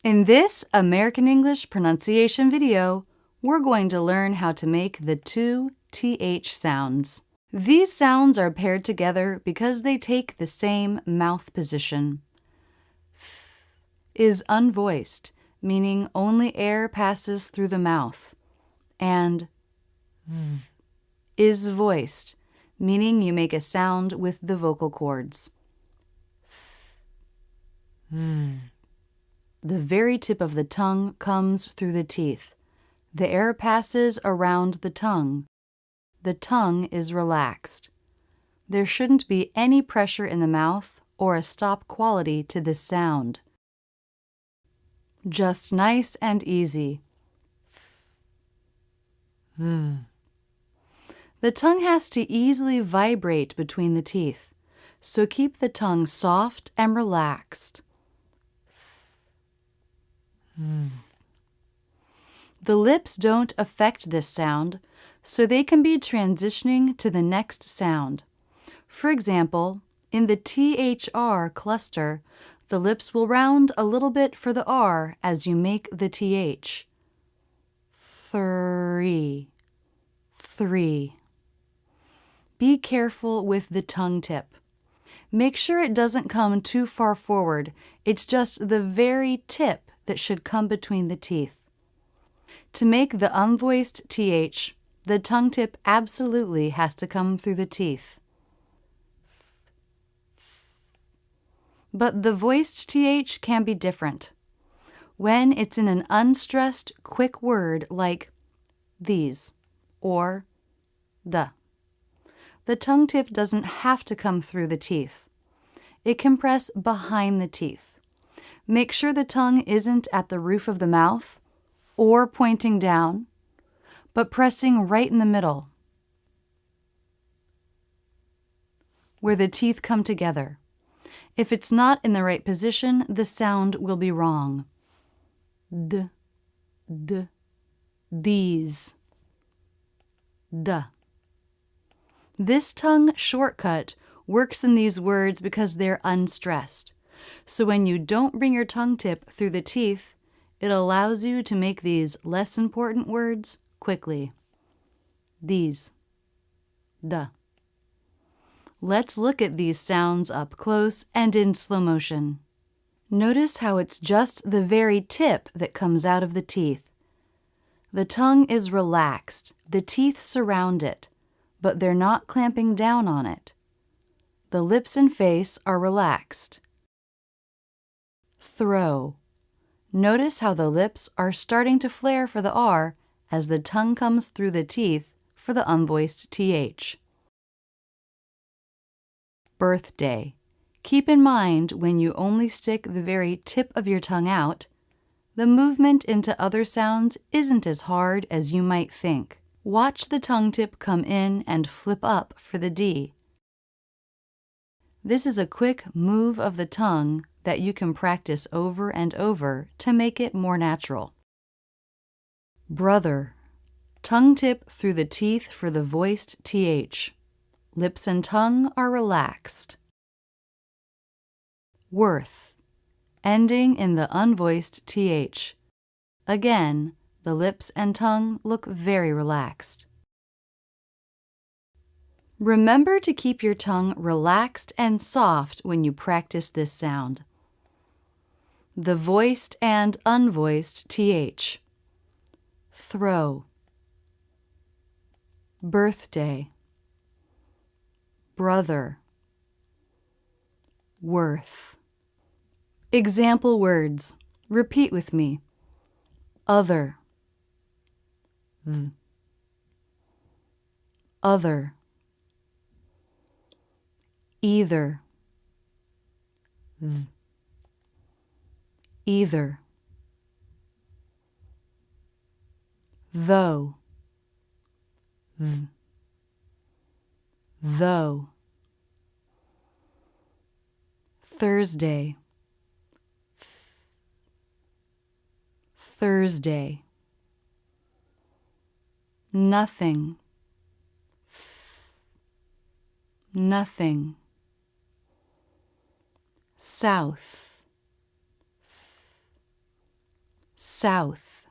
In this American English pronunciation video, we're going to learn how to make the two TH sounds. These sounds are paired together because they take the same mouth position. Th is unvoiced, meaning only air passes through the mouth, and th is voiced, meaning you make a sound with the vocal cords. Th. The very tip of the tongue comes through the teeth. The air passes around the tongue. The tongue is relaxed. There shouldn't be any pressure in the mouth or a stop quality to this sound. Just nice and easy. The tongue has to easily vibrate between the teeth, so keep the tongue soft and relaxed. The lips don't affect this sound, so they can be transitioning to the next sound. For example, in the THR cluster, the lips will round a little bit for the R as you make the TH. Three. Be careful with the tongue tip. Make sure it doesn't come too far forward. It's just the very tip that should come between the teeth. To make the unvoiced TH, the tongue tip absolutely has to come through the teeth. But the voiced TH can be different. When it's in an unstressed, quick word like these or the tongue tip doesn't have to come through the teeth. It can press behind the teeth. Make sure the tongue isn't at the roof of the mouth or pointing down, but pressing right in the middle, where the teeth come together. If it's not in the right position, the sound will be wrong. These. This tongue shortcut works in these words because they're unstressed. So when you don't bring your tongue tip through the teeth, it allows you to make these less important words quickly. These. Let's look at these sounds up close and in slow motion. Notice how it's just the very tip that comes out of the teeth. The tongue is relaxed. The teeth surround it, but they're not clamping down on it. The lips and face are relaxed. Throw. Notice how the lips are starting to flare for the R as the tongue comes through the teeth for the unvoiced TH. Birthday. Keep in mind when you only stick the very tip of your tongue out, the movement into other sounds isn't as hard as you might think. Watch the tongue tip come in and flip up for the D. This is a quick move of the tongue that you can practice over and over to make it more natural. Brother. Tongue tip through the teeth for the voiced TH. Lips and tongue are relaxed. Worth. Ending in the unvoiced TH. Again, the lips and tongue look very relaxed. Remember to keep your tongue relaxed and soft when you practice this sound. The voiced and unvoiced TH. Throw. Birthday. Brother. Worth. Example words. Repeat with me. Other. Other. Either. Either. Though. Though. Thursday. Thursday. Nothing. Nothing. South. south.